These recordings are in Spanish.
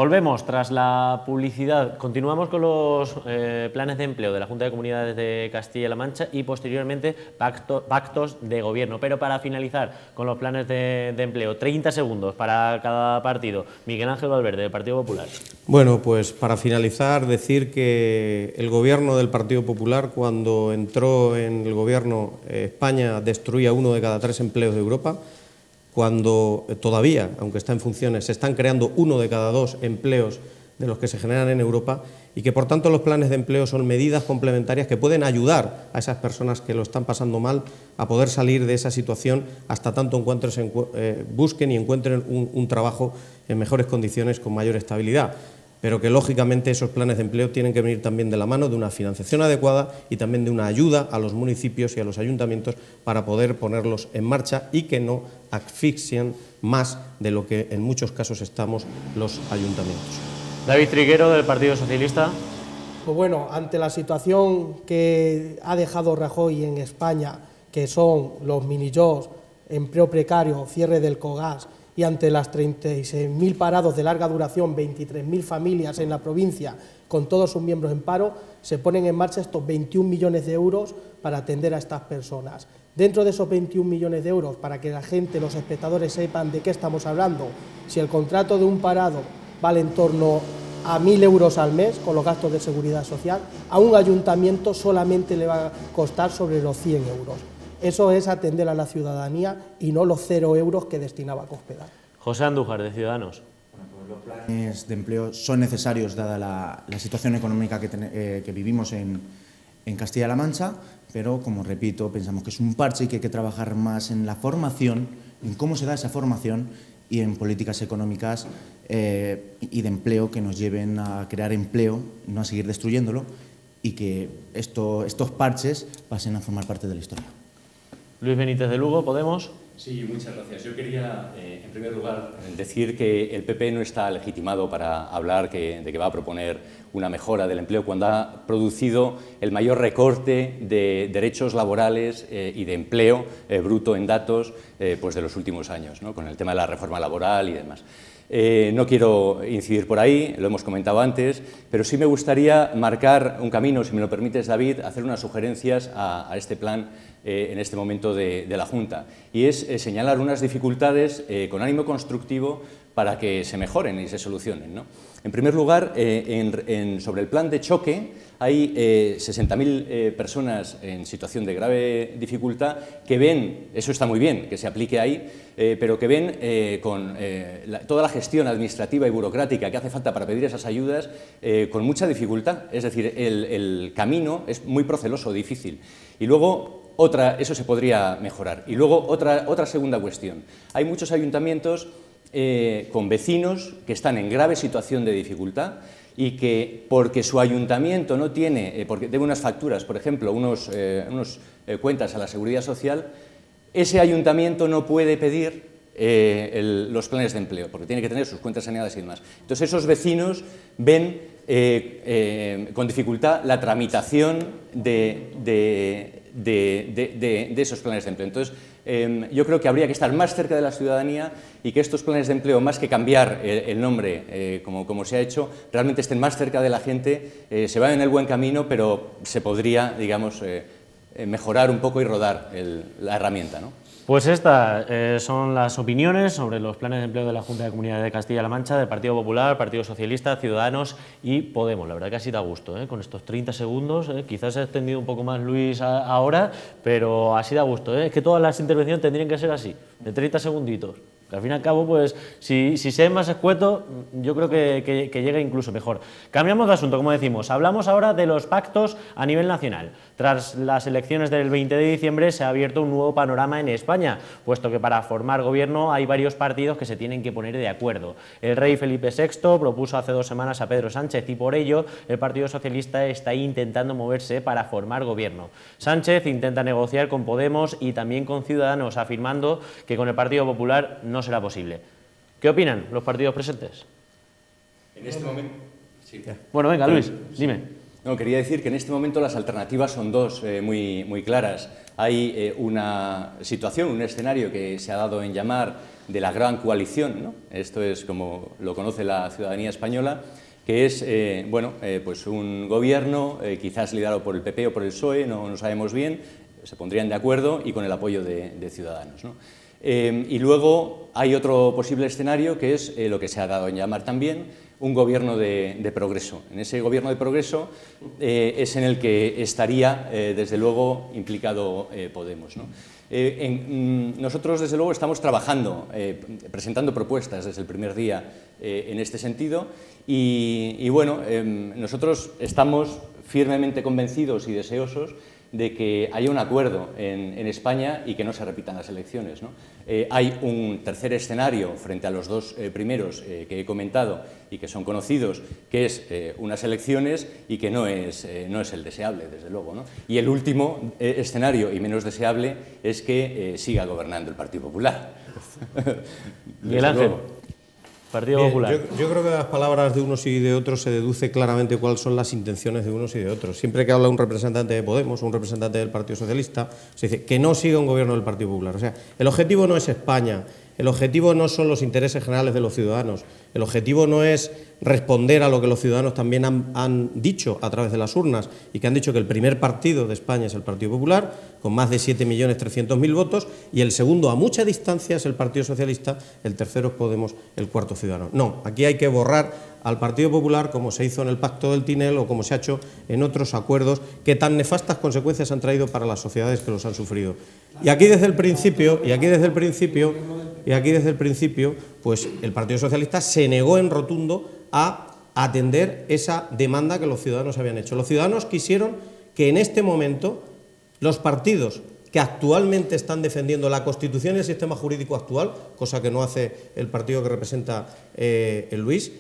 Volvemos tras la publicidad. Continuamos con los planes de empleo de la Junta de Comunidades de Castilla-La Mancha y posteriormente pactos de gobierno. Pero para finalizar con los planes de empleo, 30 segundos para cada partido. Miguel Ángel Valverde, del Partido Popular. Bueno, pues para finalizar, decir que el gobierno del Partido Popular, cuando entró en el gobierno, España destruía 1 de cada 3 empleos de Europa. Cuando todavía, aunque está en funciones, se están creando 1 de cada 2 empleos de los que se generan en Europa y que, por tanto, los planes de empleo son medidas complementarias que pueden ayudar a esas personas que lo están pasando mal a poder salir de esa situación hasta tanto busquen y encuentren un trabajo en mejores condiciones con mayor estabilidad. Pero que, lógicamente, esos planes de empleo tienen que venir también de la mano de una financiación adecuada y también de una ayuda a los municipios y a los ayuntamientos para poder ponerlos en marcha y que no asfixien más de lo que en muchos casos estamos los ayuntamientos. David Triguero, del Partido Socialista. Pues bueno, ante la situación que ha dejado Rajoy en España, que son los minijobs, empleo precario, cierre del Cogas, y ante las 36.000 parados de larga duración, 23.000 familias en la provincia con todos sus miembros en paro, se ponen en marcha estos 21 millones de euros para atender a estas personas. Dentro de esos 21 millones de euros, para que la gente, los espectadores sepan de qué estamos hablando, si el contrato de un parado vale en torno a 1.000 euros al mes, con los gastos de seguridad social, a un ayuntamiento solamente le va a costar sobre los 100 euros. Eso es atender a la ciudadanía y no los 0 euros que destinaba a Cospedal. José Andújar, de Ciudadanos. Bueno, pues los planes de empleo son necesarios dada la situación económica que vivimos en Castilla-La Mancha, pero, como repito, pensamos que es un parche y que hay que trabajar más en la formación, en cómo se da esa formación y en políticas económicas y de empleo que nos lleven a crear empleo, no a seguir destruyéndolo, y que estos parches pasen a formar parte de la historia. Luis Benítez, de Lugo, Podemos. Sí, muchas gracias. Yo quería, en primer lugar, decir que el PP no está legitimado para hablar de que va a proponer una mejora del empleo cuando ha producido el mayor recorte de derechos laborales y de empleo bruto en datos pues de los últimos años, ¿no? Con el tema de la reforma laboral y demás. No quiero incidir por ahí, lo hemos comentado antes, pero sí me gustaría marcar un camino, si me lo permites, David, hacer unas sugerencias a este plan en este momento de la Junta, y es señalar unas dificultades con ánimo constructivo para que se mejoren y se solucionen, ¿no? En primer lugar, sobre el plan de choque, hay 60.000 personas en situación de grave dificultad que ven, eso está muy bien, que se aplique ahí, pero que ven con toda la gestión administrativa y burocrática que hace falta para pedir esas ayudas con mucha dificultad. Es decir, el camino es muy proceloso, difícil. Y luego, eso se podría mejorar. Y luego, otra segunda cuestión. Hay muchos ayuntamientos con vecinos que están en grave situación de dificultad y que, porque su ayuntamiento no tiene, porque debe unas facturas, por ejemplo, unos cuentas a la Seguridad Social, ese ayuntamiento no puede pedir los planes de empleo, porque tiene que tener sus cuentas saneadas y demás. Entonces, esos vecinos ven con dificultad la tramitación de esos planes de empleo. Entonces, yo creo que habría que estar más cerca de la ciudadanía y que estos planes de empleo, más que cambiar el nombre como se ha hecho, realmente estén más cerca de la gente, se va en el buen camino, pero se podría, digamos, mejorar un poco y rodar la herramienta, ¿no? Pues estas son las opiniones sobre los planes de empleo de la Junta de Comunidades de Castilla-La Mancha, del Partido Popular, Partido Socialista, Ciudadanos y Podemos. La verdad que ha sido a gusto, con estos 30 segundos, quizás se ha extendido un poco más Luis ahora, pero ha sido a gusto, Es que todas las intervenciones tendrían que ser así, de 30 segunditos. Que al fin y al cabo, pues, si se es más escueto, yo creo que llega incluso mejor. Cambiamos de asunto, como decimos. Hablamos ahora de los pactos a nivel nacional. Tras las elecciones del 20 de diciembre se ha abierto un nuevo panorama en España, puesto que para formar gobierno hay varios partidos que se tienen que poner de acuerdo. El rey Felipe VI propuso hace 2 semanas a Pedro Sánchez y por ello el Partido Socialista está intentando moverse para formar gobierno. Sánchez intenta negociar con Podemos y también con Ciudadanos, afirmando que con el Partido Popular no será posible. ¿Qué opinan los partidos presentes? En este momento... Sí. Bueno, venga, Luis, dime. No, quería decir que en este momento las alternativas son dos muy claras. Hay una situación, un escenario que se ha dado en llamar de la gran coalición, ¿no? Esto es como lo conoce la ciudadanía española, que es pues un gobierno quizás liderado por el PP o por el PSOE, no sabemos bien, se pondrían de acuerdo y con el apoyo de Ciudadanos, ¿no? Y luego hay otro posible escenario que es lo que se ha dado en llamar también un gobierno de progreso. En ese gobierno de progreso es en el que estaría, desde luego, implicado Podemos, ¿no? Nosotros, desde luego, estamos trabajando, presentando propuestas desde el primer día en este sentido y bueno, nosotros estamos firmemente convencidos y deseosos de que haya un acuerdo en España y que no se repitan las elecciones, ¿no? Hay un tercer escenario frente a los dos primeros que he comentado y que son conocidos, que es unas elecciones y que no es el deseable, desde luego, ¿no? Y el último escenario y menos deseable es que siga gobernando el Partido Popular. Miguel Ángel. Partido Popular. Yo creo que de las palabras de unos y de otros se deduce claramente cuáles son las intenciones de unos y de otros. Siempre que habla un representante de Podemos o un representante del Partido Socialista, se dice que no siga un gobierno del Partido Popular. O sea, el objetivo no es España, el objetivo no son los intereses generales de los ciudadanos, el objetivo no es responder a lo que los ciudadanos también han dicho a través de las urnas y que han dicho que el primer partido de España es el Partido Popular, con más de 7.300.000 votos, y el segundo a mucha distancia es el Partido Socialista, el tercero es Podemos, el cuarto Ciudadanos. No, aquí hay que borrar al Partido Popular como se hizo en el Pacto del Tinel o como se ha hecho en otros acuerdos que tan nefastas consecuencias han traído para las sociedades que los han sufrido. Y aquí desde el principio, pues el Partido Socialista se negó en rotundo a atender esa demanda que los ciudadanos habían hecho. Los ciudadanos quisieron que en este momento los partidos que actualmente están defendiendo la Constitución y el sistema jurídico actual, cosa que no hace el partido que representa el Luis,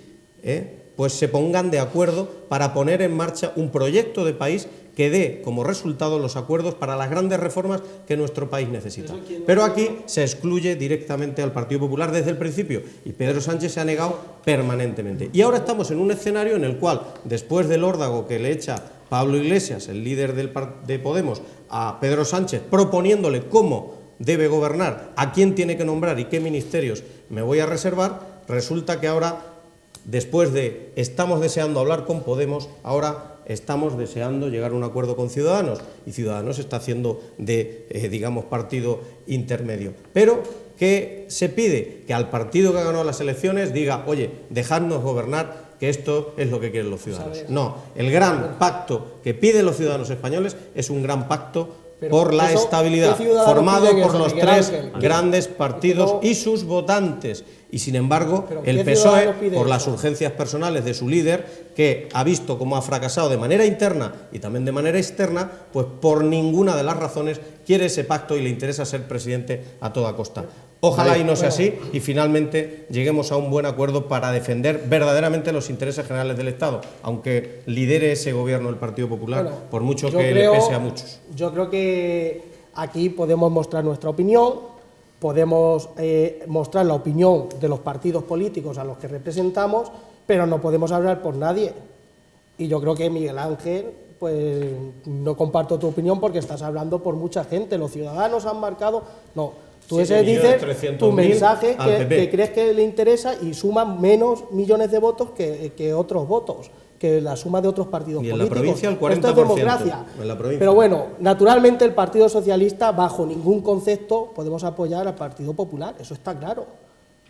pues se pongan de acuerdo para poner en marcha un proyecto de país que dé como resultado los acuerdos para las grandes reformas que nuestro país necesita. Pero aquí se excluye directamente al Partido Popular desde el principio y Pedro Sánchez se ha negado permanentemente. Y ahora estamos en un escenario en el cual, después del órdago que le echa Pablo Iglesias, el líder de Podemos, a Pedro Sánchez, proponiéndole cómo debe gobernar, a quién tiene que nombrar y qué ministerios me voy a reservar, resulta que ahora, después de estamos deseando hablar con Podemos, ahora estamos deseando llegar a un acuerdo con Ciudadanos y Ciudadanos está haciendo de, digamos, partido intermedio. Pero que se pide que al partido que ha ganado las elecciones diga, oye, dejadnos gobernar, que esto es lo que quieren los ciudadanos. No, el gran pacto que piden los ciudadanos españoles es un gran pacto por la estabilidad, formado por los tres grandes partidos y sus votantes. Y sin embargo, el PSOE, por las urgencias personales de su líder, que ha visto cómo ha fracasado de manera interna y también de manera externa, pues por ninguna de las razones quiere ese pacto y le interesa ser presidente a toda costa. Ojalá y no sea así y finalmente lleguemos a un buen acuerdo para defender verdaderamente los intereses generales del Estado, aunque lidere ese gobierno el Partido Popular, por mucho que le pese a muchos. Yo creo que aquí podemos mostrar nuestra opinión, podemos mostrar la opinión de los partidos políticos a los que representamos, pero no podemos hablar por nadie. Y yo creo que, Miguel Ángel, pues no comparto tu opinión porque estás hablando por mucha gente. Los ciudadanos han marcado... No. Tú ese dices tu mensaje que crees que le interesa y suma menos millones de votos que otros votos, que la suma de otros partidos políticos. En la provincia el 40%. Esto es democracia. Pero bueno, naturalmente el Partido Socialista, bajo ningún concepto, podemos apoyar al Partido Popular, eso está claro.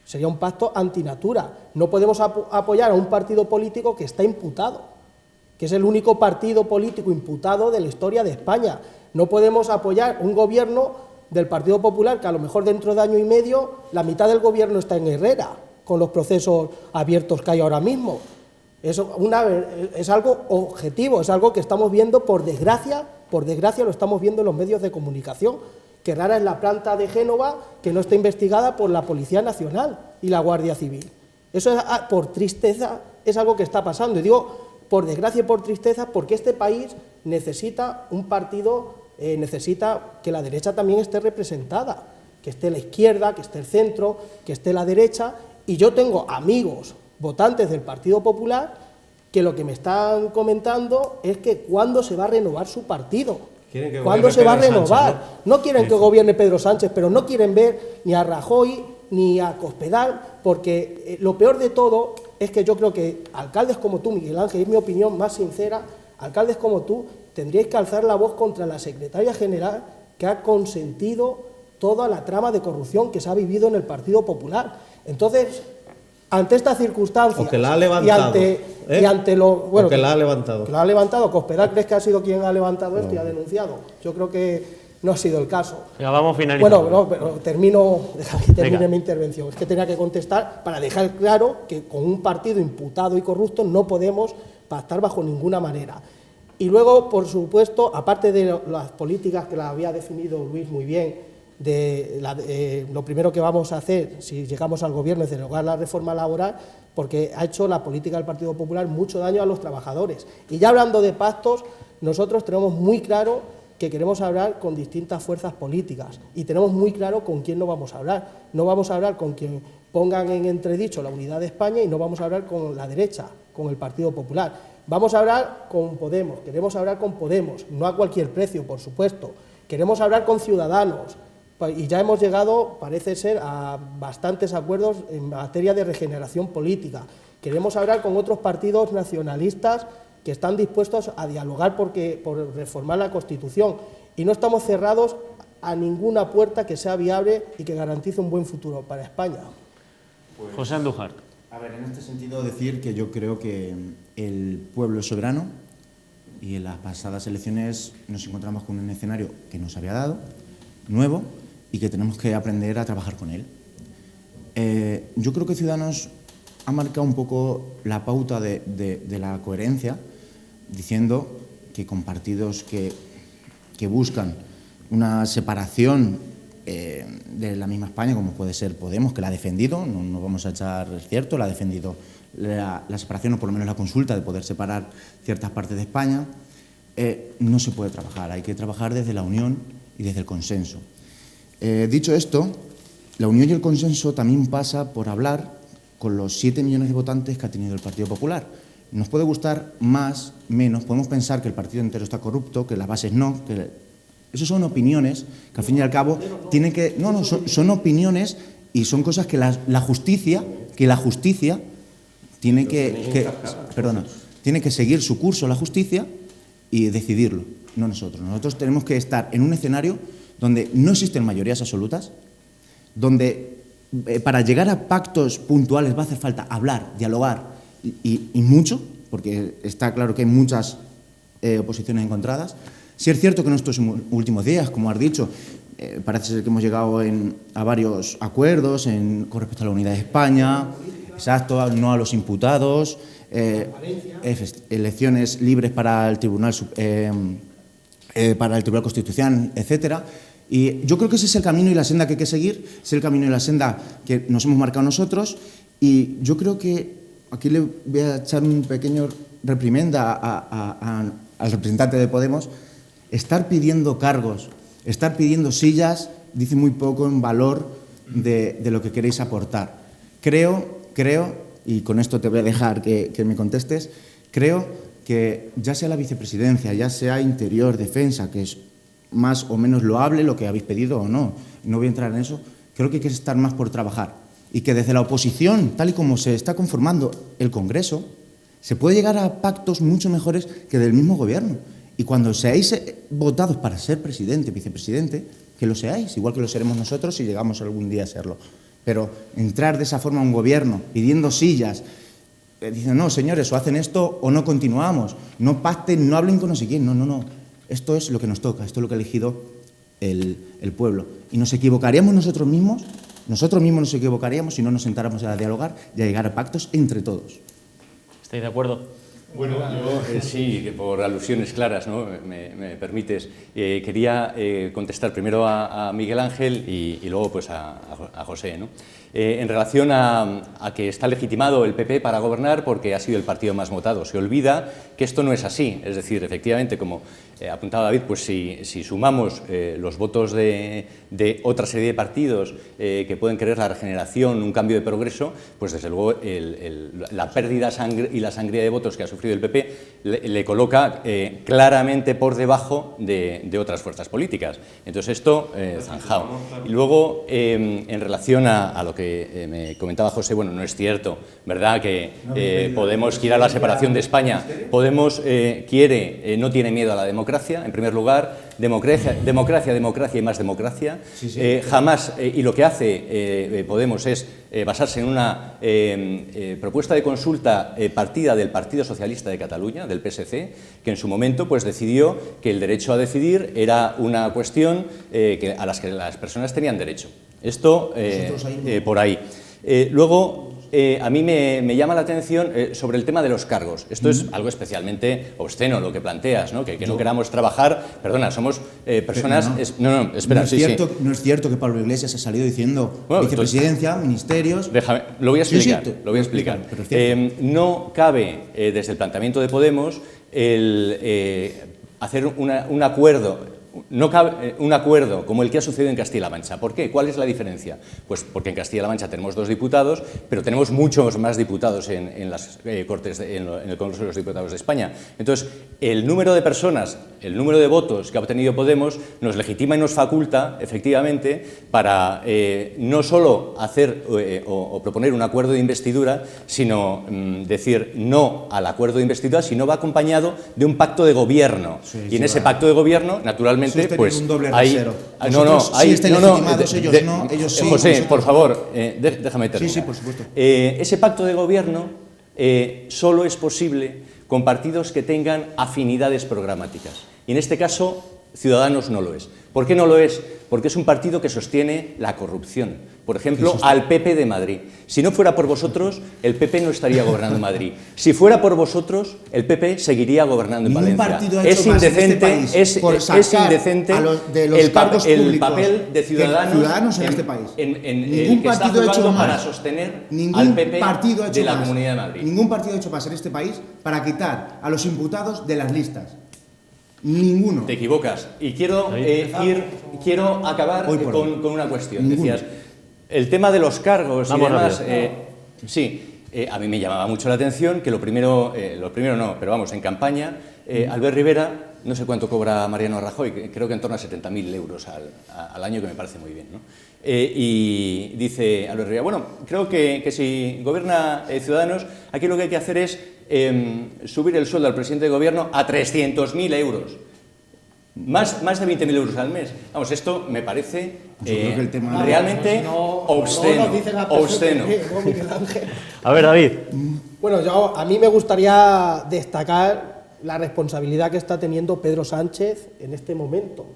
Sería un pacto antinatura. No podemos apoyar a un partido político que está imputado, que es el único partido político imputado de la historia de España. No podemos apoyar un gobierno del Partido Popular, que a lo mejor dentro de año y medio la mitad del gobierno está en Herrera, con los procesos abiertos que hay ahora mismo. Eso es algo objetivo, es algo que estamos viendo, por desgracia lo estamos viendo en los medios de comunicación, que rara es la planta de Génova que no está investigada por la Policía Nacional y la Guardia Civil. Eso, por tristeza, es algo que está pasando. Y digo, por desgracia y por tristeza, porque este país necesita un partido... necesita que la derecha también esté representada, que esté la izquierda, que esté el centro, que esté la derecha, y yo tengo amigos votantes del Partido Popular que lo que me están comentando es que cuándo se va a renovar su partido. Quieren que ¿Cuándo gobierne se va a Pedro renovar? Sánchez, No quieren que gobierne Pedro Sánchez, pero no quieren ver ni a Rajoy ni a Cospedal, porque lo peor de todo es que yo creo que alcaldes como tú, Miguel Ángel, es mi opinión más sincera, alcaldes como tú tendríais que alzar la voz contra la secretaria general que ha consentido toda la trama de corrupción que se ha vivido en el Partido Popular. Entonces, ante estas circunstancias... O que la ha levantado. Y ante lo... Bueno, o que la ha levantado. Que la ha levantado. Cospedal, ¿crees que ha sido quien ha levantado esto y ha denunciado? Yo creo que no ha sido el caso. Venga, vamos finalizando. Bueno, no, pero termino, déjame que termine Venga. mi intervención. Es que tenía que contestar para dejar claro que con un partido imputado y corrupto no podemos pactar bajo ninguna manera. Y luego, por supuesto, aparte de las políticas que la había definido Luis muy bien, lo primero que vamos a hacer si llegamos al gobierno es derogar la reforma laboral, porque ha hecho la política del Partido Popular mucho daño a los trabajadores. Y ya hablando de pactos, nosotros tenemos muy claro que queremos hablar con distintas fuerzas políticas y tenemos muy claro con quién no vamos a hablar. No vamos a hablar con quien pongan en entredicho la unidad de España y no vamos a hablar con la derecha, con el Partido Popular. Vamos a hablar con Podemos, queremos hablar con Podemos, no a cualquier precio, por supuesto. Queremos hablar con Ciudadanos y ya hemos llegado, parece ser, a bastantes acuerdos en materia de regeneración política. Queremos hablar con otros partidos nacionalistas que están dispuestos a dialogar por reformar la Constitución y no estamos cerrados a ninguna puerta que sea viable y que garantice un buen futuro para España. José Andújar. A ver, en este sentido decir que yo creo que el pueblo es soberano y en las pasadas elecciones nos encontramos con un escenario que nos había dado, nuevo, y que tenemos que aprender a trabajar con él. Yo creo que Ciudadanos ha marcado un poco la pauta de la coherencia, diciendo que con partidos que buscan una separación de la misma España, como puede ser Podemos, que la ha defendido, no vamos a echar, es cierto, la ha defendido la separación, o por lo menos la consulta de poder separar ciertas partes de España, no se puede trabajar, hay que trabajar desde la unión y desde el consenso. Dicho esto, la unión y el consenso también pasa por hablar con los 7 millones de votantes que ha tenido el Partido Popular. Nos puede gustar más, menos, podemos pensar que el partido entero está corrupto, que las bases no, que eso son opiniones que al fin y al cabo tienen que... No, son opiniones y son cosas que la justicia tiene tiene que seguir su curso la justicia y decidirlo, no nosotros. Nosotros tenemos que estar en un escenario donde no existen mayorías absolutas, donde para llegar a pactos puntuales va a hacer falta hablar, dialogar y mucho, porque está claro que hay muchas oposiciones encontradas. Sí es cierto que en estos últimos días, como has dicho, parece ser que hemos llegado a varios acuerdos con respecto a la unidad de España, exacto, no a los imputados, elecciones libres para el Tribunal Constitucional, etcétera. Y yo creo que ese es el camino y la senda que hay que seguir, es el camino y la senda que nos hemos marcado nosotros, y yo creo que aquí le voy a echar un pequeño reprimenda al representante de Podemos. Estar pidiendo cargos, estar pidiendo sillas, dice muy poco en valor de lo que queréis aportar. Creo, y con esto te voy a dejar que me contestes, creo que ya sea la vicepresidencia, ya sea Interior, Defensa, que es más o menos loable lo que habéis pedido o no voy a entrar en eso, creo que hay que estar más por trabajar y que desde la oposición, tal y como se está conformando el Congreso, se puede llegar a pactos mucho mejores que del mismo gobierno. Y cuando seáis votados para ser presidente, vicepresidente, que lo seáis, igual que lo seremos nosotros si llegamos algún día a serlo. Pero entrar de esa forma a un gobierno pidiendo sillas, dicen, no, señores, o hacen esto o no continuamos, no pacten, no hablen con no sé quién, no. Esto es lo que nos toca, esto es lo que ha elegido el pueblo. Y nos equivocaríamos nosotros mismos nos equivocaríamos si no nos sentáramos a dialogar y a llegar a pactos entre todos. ¿Estáis de acuerdo? Bueno, yo sí, que por alusiones claras, ¿no? me permites, quería contestar primero a Miguel Ángel y luego pues a José, ¿no? En relación a que está legitimado el PP para gobernar porque ha sido el partido más votado. Se olvida que esto no es así, es decir, efectivamente, como apuntaba David, pues si sumamos los votos de otra serie de partidos que pueden querer la regeneración, un cambio de progreso, pues desde luego la pérdida y la sangría de votos que ha sufrido sufrido el PP le coloca claramente por debajo de otras fuerzas políticas. Entonces esto, zanjado. Y luego, en relación a lo que me comentaba José, bueno, no es cierto, ¿verdad?, que Podemos quiere la separación de España. Podemos no tiene miedo a la democracia, en primer lugar, democracia y más democracia. Jamás, y lo que hace Podemos es basarse en una propuesta de consulta partida del Partido Socialista de Cataluña, del PSC, que en su momento pues decidió que el derecho a decidir era una cuestión a las que las personas tenían derecho. Esto por ahí. Luego, a mí me llama la atención sobre el tema de los cargos. Esto es algo especialmente obsceno lo que planteas, ¿no? Que no queramos trabajar. Perdona, somos personas. No, espera, no es cierto que Pablo Iglesias ha salido diciendo vicepresidencia, ministerios. Déjame, lo voy a explicar. No cabe desde el planteamiento de Podemos hacer un acuerdo. No cabe un acuerdo como el que ha sucedido en Castilla-La Mancha. ¿Por qué? ¿Cuál es la diferencia? Pues porque en Castilla-La Mancha tenemos 2 diputados, pero tenemos muchos más diputados en las Cortes, en el Congreso de los Diputados de España. Entonces, el número de personas, el número de votos que ha obtenido Podemos nos legitima y nos faculta, efectivamente, para no solo hacer o proponer un acuerdo de investidura, sino decir no al acuerdo de investidura, si no va acompañado de un pacto de gobierno. Y en ese pacto de gobierno, naturalmente, pues un doble hay... ellos sí. José, por favor, déjame terminar. Sí, por supuesto. Ese pacto de gobierno solo es posible con partidos que tengan afinidades programáticas. Y en este caso, Ciudadanos no lo es. ¿Por qué no lo es? Porque es un partido que sostiene la corrupción. Por ejemplo, al PP de Madrid. Si no fuera por vosotros, el PP no estaría gobernando Madrid. Si fuera por vosotros, el PP seguiría gobernando en Valencia. Es indecente, es indecente el papel de Ciudadanos en este país. Ningún partido ha hecho para sostener al PP de la Comunidad de Madrid. Ningún partido ha hecho más en este país para quitar a los imputados de las listas. Ninguno. Te equivocas. Y quiero acabar con una cuestión. Ninguno. Decías, el tema de los cargos y demás. A mí me llamaba mucho la atención que lo primero no, pero vamos, en campaña, Albert Rivera, no sé cuánto cobra Mariano Rajoy, creo que en torno a 70.000 euros al año, que me parece muy bien, ¿no? Y dice Albert Rivera, bueno, creo que si gobierna Ciudadanos, aquí lo que hay que hacer es subir el sueldo al presidente de gobierno a 300.000 euros. Más de 20.000 euros al mes. Vamos, esto me parece realmente obsceno. A ver, David. Bueno, a mí me gustaría destacar la responsabilidad que está teniendo Pedro Sánchez en este momento,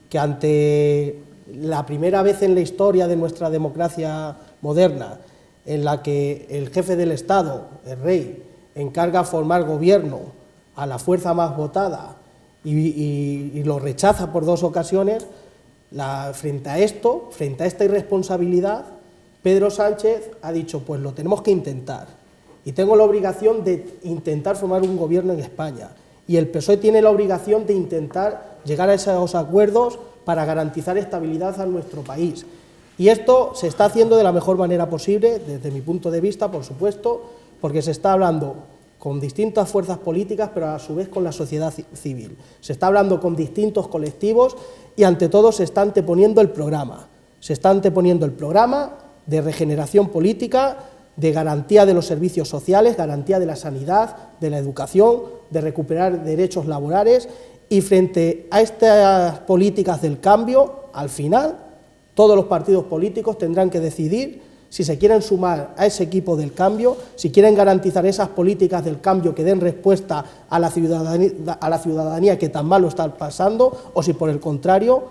que ante la primera vez en la historia de nuestra democracia moderna en la que el jefe del Estado, el rey, encarga formar gobierno a la fuerza más votada y lo rechaza por 2 ocasiones, frente a esta irresponsabilidad, Pedro Sánchez ha dicho, pues lo tenemos que intentar, y tengo la obligación de intentar formar un gobierno en España, y el PSOE tiene la obligación de intentar llegar a esos acuerdos para garantizar estabilidad a nuestro país. Y esto se está haciendo de la mejor manera posible, desde mi punto de vista, por supuesto, porque se está hablando con distintas fuerzas políticas, pero a su vez con la sociedad civil. Se está hablando con distintos colectivos y, ante todo, se está anteponiendo el programa. Se está anteponiendo el programa de regeneración política, de garantía de los servicios sociales, garantía de la sanidad, de la educación, de recuperar derechos laborales, y frente a estas políticas del cambio, al final, todos los partidos políticos tendrán que decidir si se quieren sumar a ese equipo del cambio, si quieren garantizar esas políticas del cambio que den respuesta a la ciudadanía que tan mal lo está pasando, o si por el contrario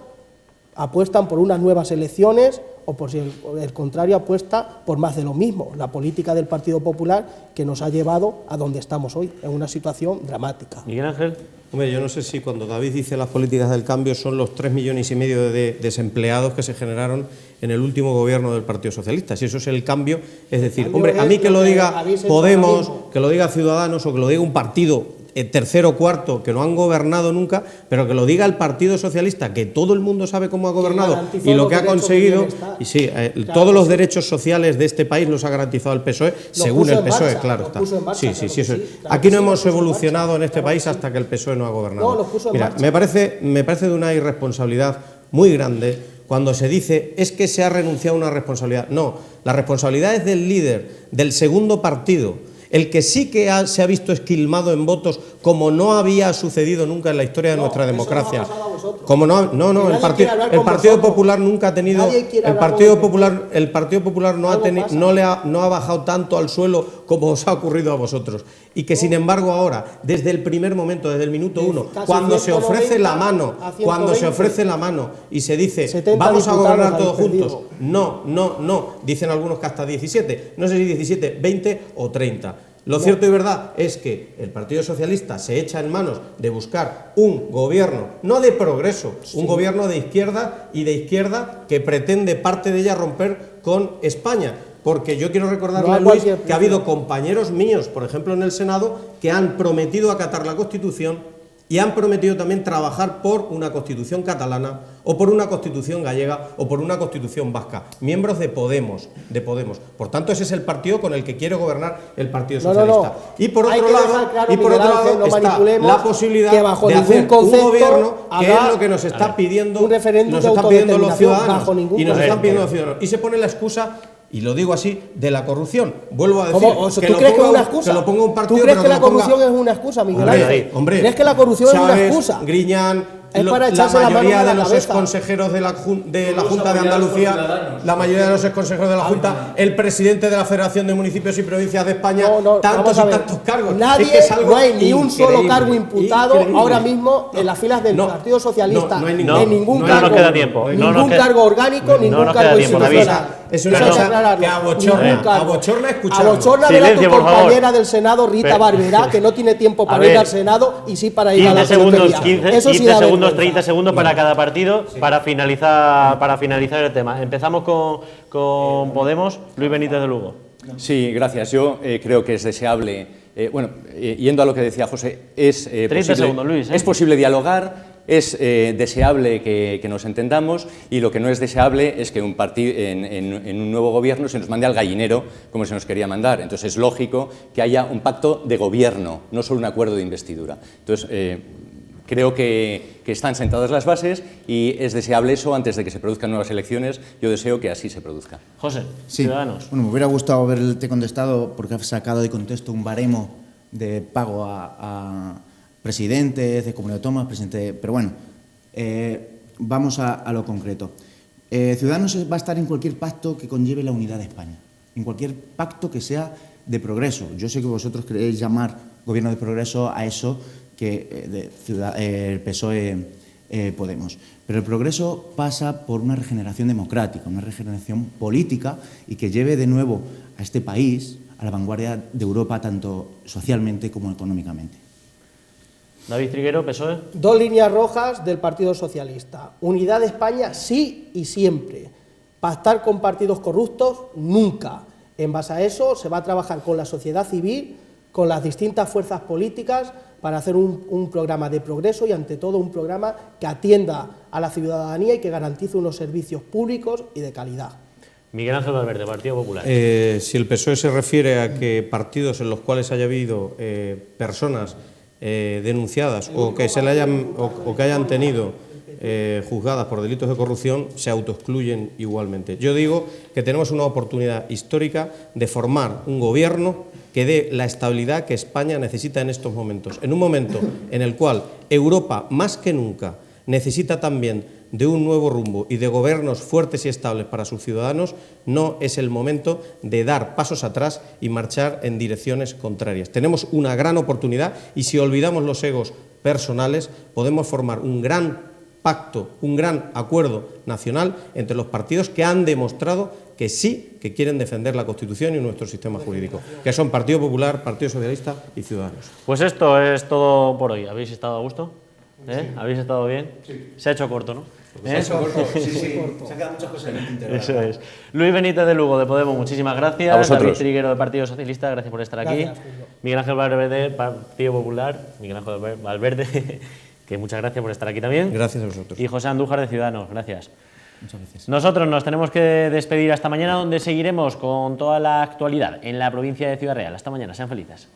apuestan por unas nuevas elecciones, o por si el contrario apuesta por más de lo mismo, la política del Partido Popular que nos ha llevado a donde estamos hoy, en una situación dramática. Miguel Ángel. Hombre, yo no sé si cuando David dice las políticas del cambio son los 3,5 millones de desempleados que se generaron en el último gobierno del Partido Socialista. Si eso es el cambio, es decir, hombre, a mí que lo diga Podemos, que lo diga Ciudadanos o que lo diga un partido tercero o cuarto, que no han gobernado nunca, pero que lo diga el Partido Socialista, que todo el mundo sabe cómo ha gobernado y lo que ha conseguido, y sí, todos los derechos sociales de este país los ha garantizado el PSOE, según el PSOE, claro está. Sí, eso. Aquí no hemos evolucionado en este país hasta que el PSOE no ha gobernado. Mira, me parece de una irresponsabilidad muy grande cuando se dice es que se ha renunciado a una responsabilidad. No, la responsabilidad es del líder, del segundo partido, el que sí que se ha visto esquilmado en votos como no había sucedido nunca en la historia de nuestra democracia. Como el Partido Popular nunca ha tenido, el Partido Popular no ha bajado tanto al suelo como os ha ocurrido a vosotros. Y que sin embargo ahora, desde el primer momento, desde el minuto uno, cuando se ofrece la mano, y se dice vamos a gobernar todos juntos, no, dicen algunos que hasta 17, no sé si 17, 20 o 30. Lo cierto y verdad es que el Partido Socialista se echa en manos de buscar un gobierno, no de progreso, un gobierno de izquierda que pretende parte de ella romper con España. Porque yo quiero recordarle a Luis que ha habido compañeros míos, por ejemplo en el Senado, que han prometido acatar la Constitución y han prometido también trabajar por una Constitución catalana o por una Constitución gallega o por una Constitución vasca, miembros de Podemos. Por tanto, ese es el partido con el que quiere gobernar el Partido Socialista. Y por otro lado, está la posibilidad de hacer un gobierno, que es lo que nos está pidiendo los ciudadanos. Y se pone la excusa, y lo digo así, de la corrupción. Vuelvo a decir, ¿tú crees que es una excusa? Que lo ponga un partido. ¿Tú crees que la corrupción es una excusa, Miguel Ángel? Hombre, ¿crees que la corrupción es una excusa? Griñán, Es para la echarse la mano mayoría en la de los cabeza. exconsejeros de la Junta de Andalucía, la mayoría de los exconsejeros de la Junta, el presidente de la Federación de Municipios y Provincias de España, tantos y tantos cargos. Nadie, es que es no hay ni un solo cargo imputado ahora mismo en las filas del Partido Socialista. No hay ningún no cargo, nos queda tiempo. ningún cargo orgánico, ningún cargo institucional. Es una cosa que abochorna escucharlo. Abochorna de la tu compañera del Senado, Rita Barberá, que no tiene tiempo para ir al Senado y sí para ir a la 15 segundos, peluquería. 15 segundos, 30 segundos para cada partido para finalizar el tema. Empezamos con Podemos. Luis Benítez de Lugo. Sí, gracias. Yo creo que es deseable, yendo a lo que decía José, es 30 segundos, Luis, es posible dialogar. Es deseable que nos entendamos, y lo que no es deseable es que en un nuevo gobierno se nos mande al gallinero como se nos quería mandar. Entonces es lógico que haya un pacto de gobierno, no solo un acuerdo de investidura. Entonces creo que están sentadas las bases y es deseable eso antes de que se produzcan nuevas elecciones. Yo deseo que así se produzca. José, sí. Ciudadanos. Bueno, me hubiera gustado haberte contestado porque has sacado de contexto un baremo de pago a presidentes de comunidad autónoma, pero bueno, vamos a lo concreto. Ciudadanos va a estar en cualquier pacto que conlleve la unidad de España, en cualquier pacto que sea de progreso. Yo sé que vosotros queréis llamar gobierno de progreso a eso que el PSOE Podemos, pero el progreso pasa por una regeneración democrática, una regeneración política, y que lleve de nuevo a este país a la vanguardia de Europa, tanto socialmente como económicamente. David Triguero, PSOE. Dos líneas rojas del Partido Socialista. Unidad de España, sí y siempre. Pactar con partidos corruptos, nunca. En base a eso se va a trabajar con la sociedad civil, con las distintas fuerzas políticas, para hacer un programa de progreso y, ante todo, un programa que atienda a la ciudadanía y que garantice unos servicios públicos y de calidad. Miguel Ángel Valverde, Partido Popular. Si el PSOE se refiere a que partidos en los cuales haya habido personas denunciadas o que hayan tenido juzgadas por delitos de corrupción, se autoexcluyen igualmente. Yo digo que tenemos una oportunidad histórica de formar un gobierno que dé la estabilidad que España necesita en estos momentos, en un momento en el cual Europa, más que nunca, necesita también de un nuevo rumbo y de gobiernos fuertes y estables para sus ciudadanos. No es el momento de dar pasos atrás y marchar en direcciones contrarias. Tenemos una gran oportunidad, y si olvidamos los egos personales, podemos formar un gran pacto, un gran acuerdo nacional entre los partidos que han demostrado que sí, que quieren defender la Constitución y nuestro sistema jurídico, que son Partido Popular, Partido Socialista y Ciudadanos. Pues esto es todo por hoy. ¿Habéis estado a gusto? ¿Habéis estado bien? Sí. Se ha hecho corto, ¿no? Sí, se han quedado muchas cosas en el tintero. Eso es. Luis Benítez de Lugo, de Podemos, muchísimas gracias. A vosotros. David Triguero, del Partido Socialista, gracias por estar aquí. Gracias, Julio. Miguel Ángel Valverde, Partido Popular. Miguel Ángel Valverde, que muchas gracias por estar aquí también. Gracias a vosotros. Y José Andújar, de Ciudadanos, gracias. Muchas gracias. Nosotros nos tenemos que despedir hasta mañana, donde seguiremos con toda la actualidad en la provincia de Ciudad Real. Hasta mañana, sean felices.